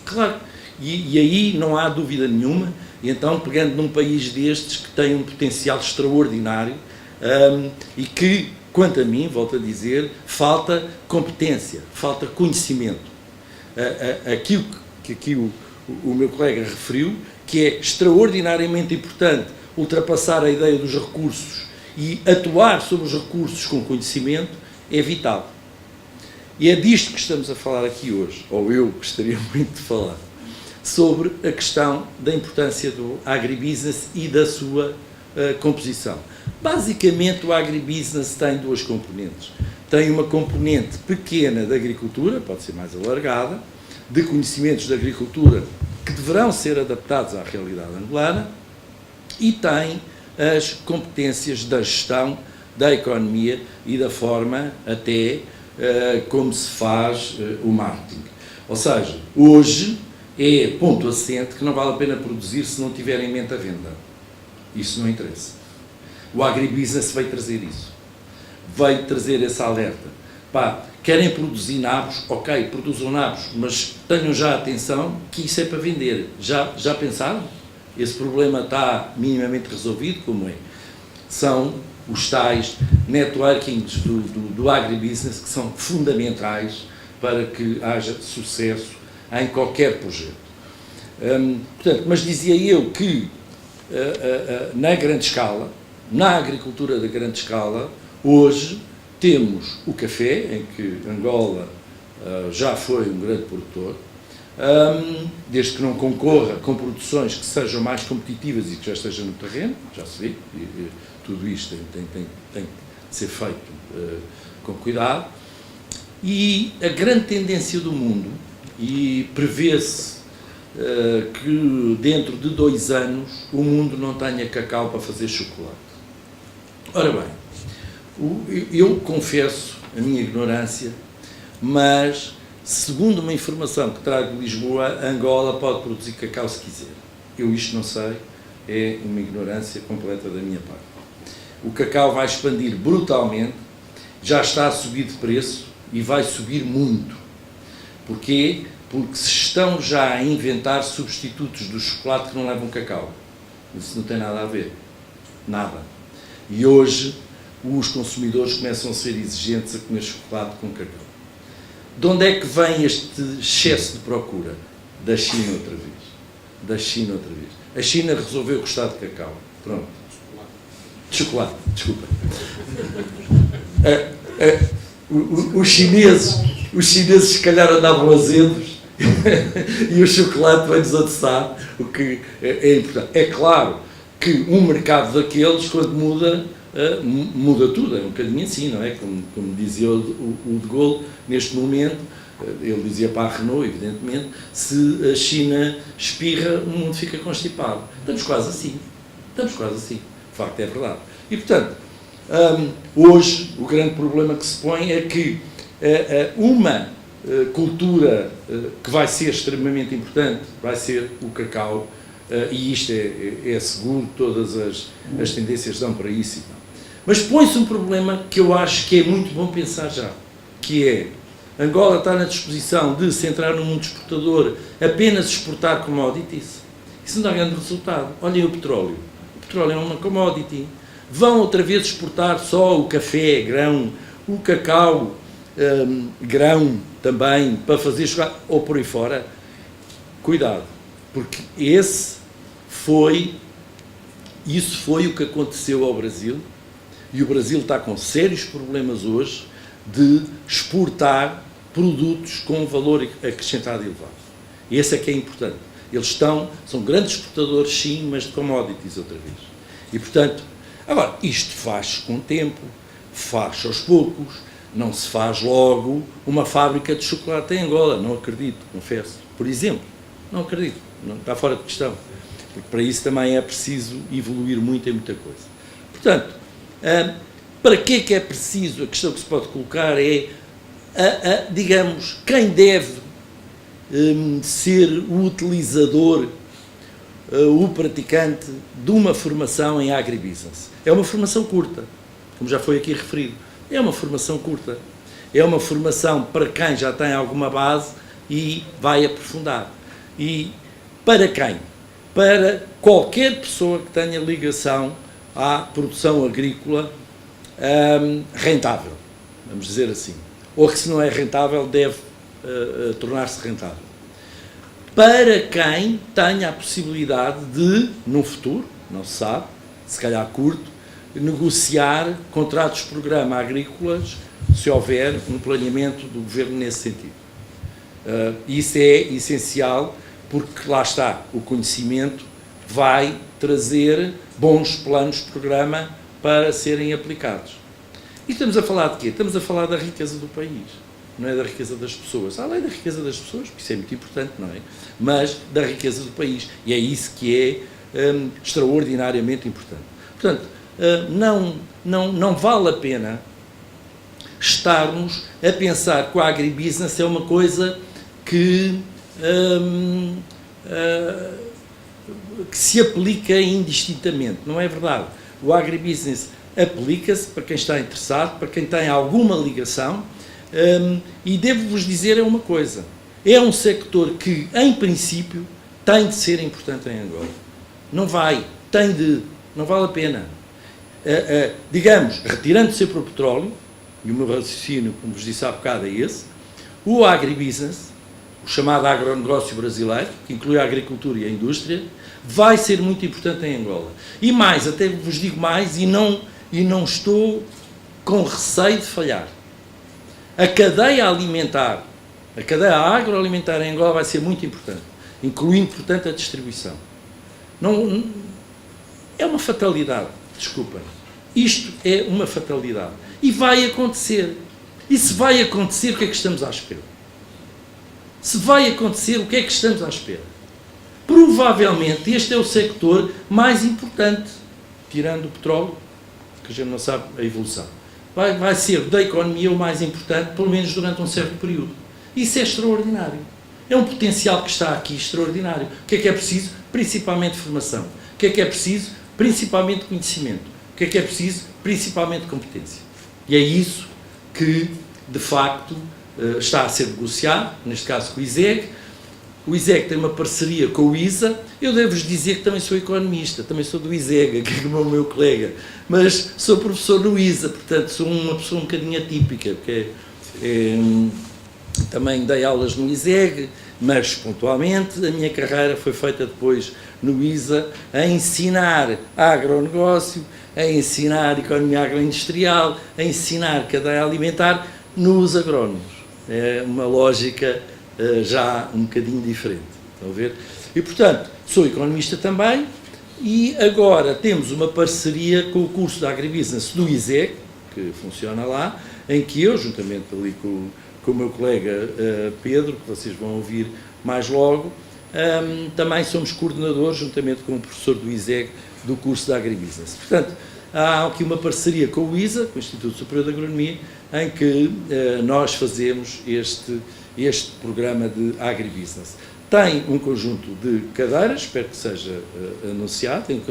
Claro. E aí não há dúvida nenhuma. E então, pegando num país destes que tem um potencial extraordinário e que quanto a mim, volto a dizer, falta competência, falta conhecimento. Aquilo que aqui o meu colega referiu, que é extraordinariamente importante ultrapassar a ideia dos recursos e atuar sobre os recursos com conhecimento, é vital. E é disto que estamos a falar aqui hoje, ou eu gostaria muito de falar, sobre a questão da importância do agribusiness e da sua composição. Basicamente, o agribusiness tem duas componentes. Tem uma componente pequena de agricultura, pode ser mais alargada, de conhecimentos de agricultura que deverão ser adaptados à realidade angolana, e tem as competências da gestão da economia e da forma até como se faz o marketing. Ou seja, hoje é ponto assente que não vale a pena produzir se não tiver em mente a venda. Isso não interessa. O agribusiness veio trazer isso. Veio trazer esse alerta. Pá, querem produzir nabos? Ok, produzam nabos, mas tenham já atenção que isso é para vender. Já pensaram? Esse problema está minimamente resolvido? Como é? São os tais networkings do agribusiness que são fundamentais para que haja sucesso em qualquer projeto. Portanto, mas dizia eu que na grande escala, na agricultura da grande escala, hoje temos o café, em que Angola já foi um grande produtor, desde que não concorra com produções que sejam mais competitivas e que já estejam no terreno, já se vê, tudo isto tem de ser feito com cuidado, e a grande tendência do mundo, e prevê-se que dentro de 2 anos o mundo não tenha cacau para fazer chocolate. Ora bem, eu confesso a minha ignorância, mas segundo uma informação que trago de Lisboa, Angola pode produzir cacau se quiser. Eu isto não sei, é uma ignorância completa da minha parte. O cacau vai expandir brutalmente, já está a subir de preço e vai subir muito. Porquê? Porque se estão já a inventar substitutos do chocolate que não levam cacau. Isso não tem nada a ver. Nada. E hoje os consumidores começam a ser exigentes a comer chocolate com cacau. De onde é que vem este excesso de procura? Da China outra vez. Da China outra vez. A China resolveu gostar de cacau. Pronto. De chocolate, desculpa. Os chineses se calhar andavam azedos e o chocolate vem-nos adoçar, o que é importante. É claro que um mercado daqueles, quando muda tudo, é um bocadinho assim, não é? Como dizia o de Gaulle, neste momento, ele dizia para a Renault, evidentemente, se a China espirra, o mundo fica constipado. Estamos quase assim. De facto, é verdade. E, portanto, hoje, o grande problema que se põe é que uma cultura que vai ser extremamente importante vai ser o cacau, e isto é seguro, todas as tendências dão para isso e tal. Mas põe-se um problema que eu acho que é muito bom pensar já, que é, Angola está na disposição de se entrar no mundo exportador, apenas exportar commodities. Isso não dá grande resultado. Olhem o petróleo. O petróleo é uma commodity. Vão outra vez exportar só o café, grão, o cacau, grão também, para fazer chocolate, ou por aí fora. Cuidado, porque isso foi o que aconteceu ao Brasil, e o Brasil está com sérios problemas hoje de exportar produtos com valor acrescentado elevado. E esse é que é importante. Eles são grandes exportadores, sim, mas de commodities outra vez. E, portanto, agora, isto faz com o tempo, faz aos poucos, não se faz logo uma fábrica de chocolate em Angola, não acredito, confesso. Por exemplo, não acredito, não, está fora de questão. Porque para isso também é preciso evoluir muito em muita coisa. Portanto, para que é preciso? A questão que se pode colocar é, digamos, quem deve ser o utilizador, o praticante de uma formação em agribusiness. É uma formação curta, como já foi aqui referido. É uma formação curta. É uma formação para quem já tem alguma base e vai aprofundar. E para quem? Para qualquer pessoa que tenha ligação à produção agrícola rentável, vamos dizer assim. Ou que, se não é rentável, deve tornar-se rentável. Para quem tenha a possibilidade de, no futuro, não se sabe, se calhar curto, negociar contratos-programa agrícolas, se houver um planeamento do Governo nesse sentido. Isso é essencial, porque lá está, o conhecimento vai trazer bons planos-programa para serem aplicados. E estamos a falar de quê? Estamos a falar da riqueza do país, não é da riqueza das pessoas. Além da riqueza das pessoas, porque isso é muito importante, não é? Mas da riqueza do país. E é isso que é extraordinariamente importante. Portanto, não vale a pena estarmos a pensar que o agribusiness é uma coisa que se aplica indistintamente. Não é verdade. O agribusiness aplica-se para quem está interessado, para quem tem alguma ligação, e devo-vos dizer uma coisa. É um sector que, em princípio, tem de ser importante em Angola. Não vale a pena. Digamos, retirando-se para o petróleo, e o meu raciocínio, como vos disse há bocado, é esse, o agribusiness, o chamado agronegócio brasileiro, que inclui a agricultura e a indústria, vai ser muito importante em Angola. E mais, até vos digo mais, e não estou com receio de falhar. A cadeia alimentar, a cadeia agroalimentar em Angola vai ser muito importante, incluindo, portanto, a distribuição. Não, é uma fatalidade, desculpem. Isto é uma fatalidade. E vai acontecer. E se vai acontecer, o que é que estamos à espera? Se vai acontecer, o que é que estamos à espera? Provavelmente este é o sector mais importante, tirando o petróleo, que a gente não sabe a evolução. Vai ser da economia o mais importante, pelo menos durante um certo período. Isso é extraordinário. É um potencial que está aqui extraordinário. O que é preciso? Principalmente formação. O que é preciso? Principalmente conhecimento. O que é preciso? Principalmente competência. E é isso que, de facto, está a ser negociado, neste caso com o ISEG. O ISEG tem uma parceria com o ISA. Eu devo-vos dizer que também sou economista, também sou do ISEG, que é o meu colega, mas sou professor no ISA, portanto sou uma pessoa um bocadinho atípica, porque também dei aulas no ISEG, mas pontualmente a minha carreira foi feita depois no ISA a ensinar agronegócio, a ensinar economia agroindustrial, a ensinar cadeia alimentar nos agrónomos. É uma lógica já um bocadinho diferente, estão a ver? E, portanto, sou economista também, e agora temos uma parceria com o curso de Agribusiness do ISEG, que funciona lá, em que eu, juntamente ali com o meu colega Pedro, que vocês vão ouvir mais logo, também somos coordenadores, juntamente com o professor do ISEG, do curso de Agribusiness. Portanto, há aqui uma parceria com o ISA, com o Instituto Superior de Agronomia, em que nós fazemos este programa de agribusiness. Tem um conjunto de cadeiras, espero que seja anunciado, tem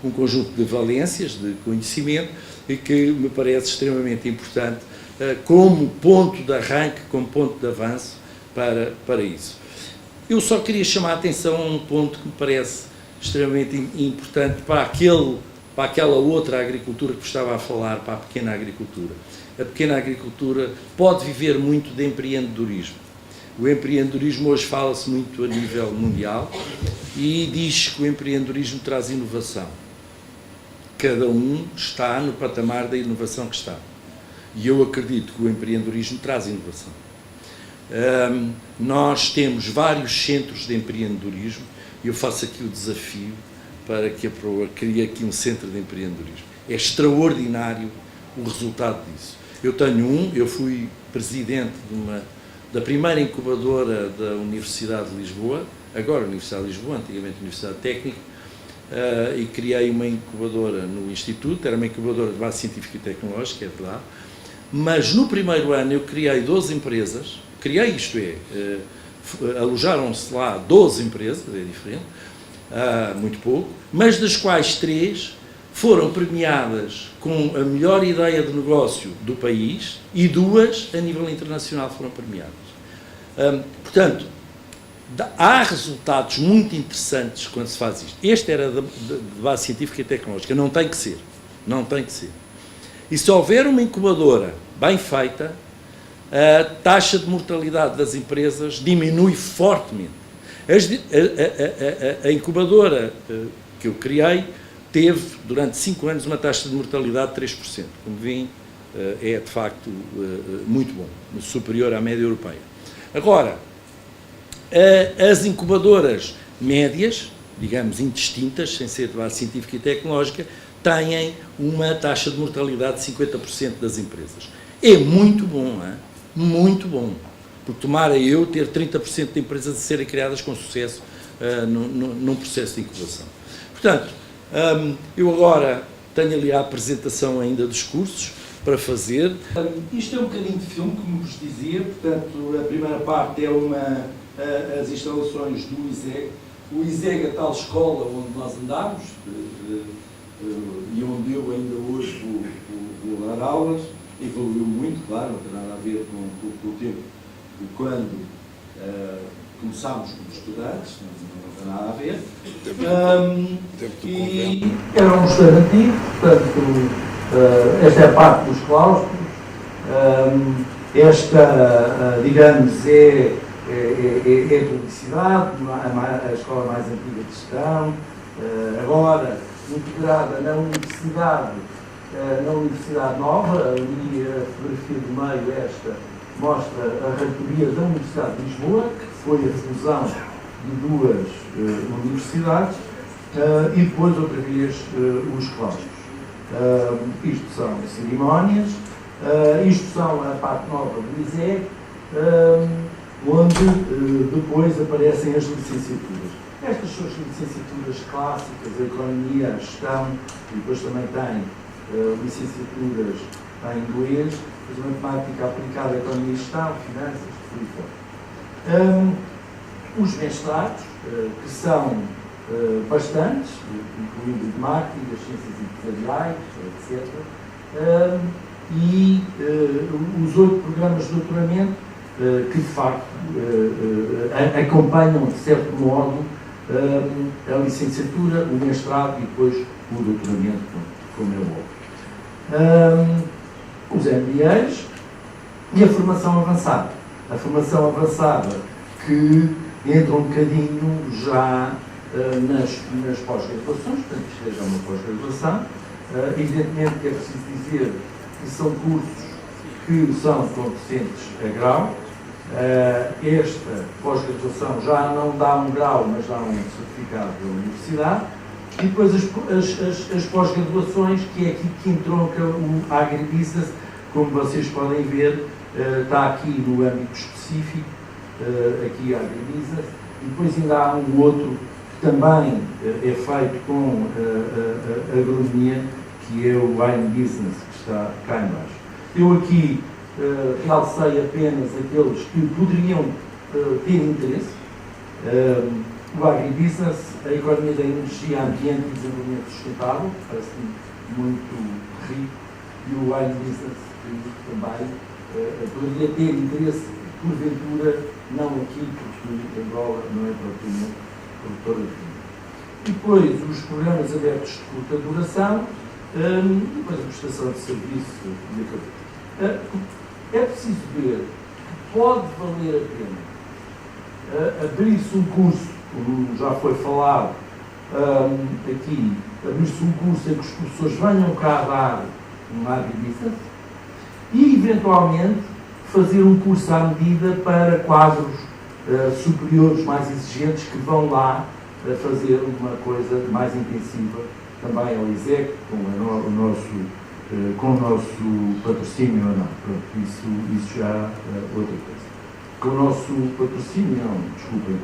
um conjunto de valências, de conhecimento, e que me parece extremamente importante como ponto de arranque, como ponto de avanço para isso. Eu só queria chamar a atenção a um ponto que me parece extremamente importante para aquela outra agricultura que vos estava a falar, para a pequena agricultura. A pequena agricultura pode viver muito de empreendedorismo. O empreendedorismo hoje fala-se muito a nível mundial e diz que o empreendedorismo traz inovação. Cada um está no patamar da inovação que está. E eu acredito que o empreendedorismo traz inovação. Nós temos vários centros de empreendedorismo e eu faço aqui o desafio para que a PROA crie aqui um centro de empreendedorismo. É extraordinário o resultado disso. Eu fui presidente da primeira incubadora da Universidade de Lisboa, agora Universidade de Lisboa, antigamente Universidade Técnica, e criei uma incubadora no Instituto, era uma incubadora de base científica e tecnológica, é de lá, mas no primeiro ano eu criei 12 empresas, alojaram-se lá 12 empresas, é diferente, muito pouco, mas das quais 3 foram premiadas com a melhor ideia de negócio do país e 2 a nível internacional foram premiadas. Portanto, há resultados muito interessantes quando se faz isto. Este era de base científica e tecnológica, não tem que ser. E se houver uma incubadora bem feita, a taxa de mortalidade das empresas diminui fortemente. A incubadora que eu criei teve, durante 5 anos, uma taxa de mortalidade de 3%. Como veem, é de facto muito bom, superior à média europeia. Agora, as incubadoras médias, digamos indistintas, sem ser de base científica e tecnológica, têm uma taxa de mortalidade de 50% das empresas. É muito bom, hein? Muito bom. Porque tomara eu ter 30% de empresas a serem criadas com sucesso num processo de incubação. Portanto, eu agora tenho ali a apresentação ainda dos cursos para fazer. Isto é um bocadinho de filme, como vos dizia. Portanto, a primeira parte é as instalações do ISEG. O ISEG é a tal escola onde nós andamos e onde eu ainda hoje vou dar aulas. Evoluiu muito, claro, não tem nada a ver com o tempo de quando começámos como estudantes, não tem nada a ver. E era um mosteiro antigo, portanto, esta é a parte dos claustros. Esta, digamos, é publicidade, a escola mais antiga de gestão, agora integrada na Universidade Nova. Ali a fotografia do meio, esta, mostra a reitoria da Universidade de Lisboa, que foi a fusão de 2 universidades, e depois outra vez os claustros. Isto são cerimónias, isto são a parte nova do ISEG, onde depois aparecem as licenciaturas. Estas são as licenciaturas clássicas, a economia, a gestão, e depois também tem licenciaturas em inglês, depois a matemática aplicada à economia e gestão, finanças, por aí fora. Os mestrados, que são bastantes, incluindo de marketing, as ciências empresariais, etc. E os 8 programas de doutoramento, que de facto acompanham, de certo modo, a licenciatura, o mestrado e depois o doutoramento, como é óbvio. Os MBAs e a formação avançada. A formação avançada que entra um bocadinho já nas pós-graduações, portanto isto é já uma pós-graduação. Evidentemente que é preciso dizer que são cursos que são conducentes a grau. Esta pós-graduação já não dá um grau, mas dá um certificado da universidade. E depois as pós-graduações, que é aqui que entronca o agribusiness, como vocês podem ver, está aqui no âmbito específico, aqui agribusiness, e depois ainda há um outro que também é feito com agronomia, que é o wine business, que está cá em baixo. Eu aqui realcei apenas aqueles que poderiam ter interesse. O agribusiness, a economia da energia, ambiente e desenvolvimento sustentável, parece-me muito rico, e o wine business, que também poderia ter interesse, porventura, não aqui, porque Angola não é propriamente produtora de vinho. E depois os programas abertos de curta duração, depois a prestação de serviço de acabamento. É preciso ver que pode valer a pena abrir-se um curso, como já foi falado aqui, abrir-se um curso em que os professores venham cá dar um agribusiness e, eventualmente, fazer um curso à medida para quadros superiores mais exigentes que vão lá fazer uma coisa mais intensiva também ao ISEC, com o nosso patrocínio ou não. Pronto, isso já é outra coisa. Com o nosso patrocínio, não, desculpem,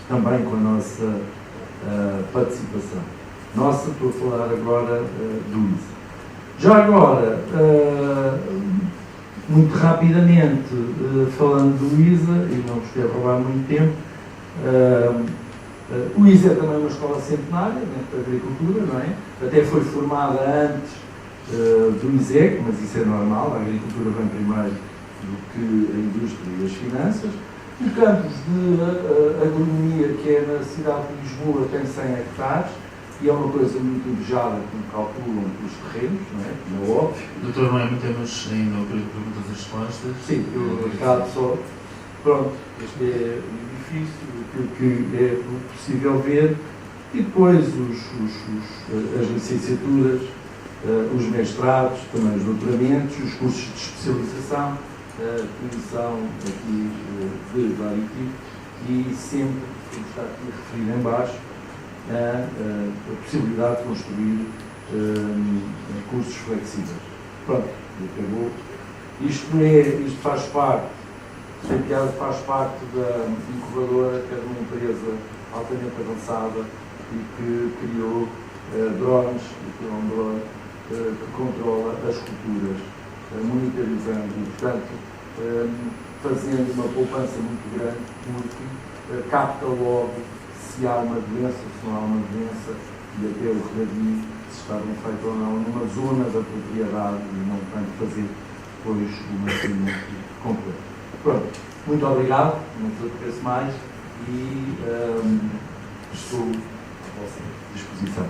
também com a nossa participação. Nossa, estou a falar agora do ISA. Já agora, muito rapidamente, falando do ISA, e não vos quero roubar muito tempo, o ISA é também uma escola centenária, né, de agricultura, não é? Até foi formada antes do ISEC, mas isso é normal, a agricultura vem primeiro do que a indústria e as finanças. O campus de agronomia, que é na cidade de Lisboa, tem 100 hectares, e é uma coisa muito invejada, como calculam os terrenos, não é? Como é óbvio. Doutor, não é muito, temos ainda o período de perguntas e respostas. Sim, eu acabo só. Pronto, este é o edifício, aquilo que é possível ver, e depois as licenciaturas, os mestrados, também os doutoramentos, os cursos de especialização, que são aqui de vários tipos, e sempre, como está aqui referido em baixo, a possibilidade de construir cursos flexíveis. Pronto, acabou. Isto faz parte, faz parte da incubadora, que é uma empresa altamente avançada e que criou drones, que é um drone que controla as culturas, monitorizando e, portanto, fazendo uma poupança muito grande, porque capta logo se há uma doença, se não há uma doença, e até o regadio, se está bem feito ou não, numa zona da propriedade, e não tanto fazer depois o mantenimento completo. Pronto, muito obrigado, não vos apeteço mais, e estou à vossa disposição.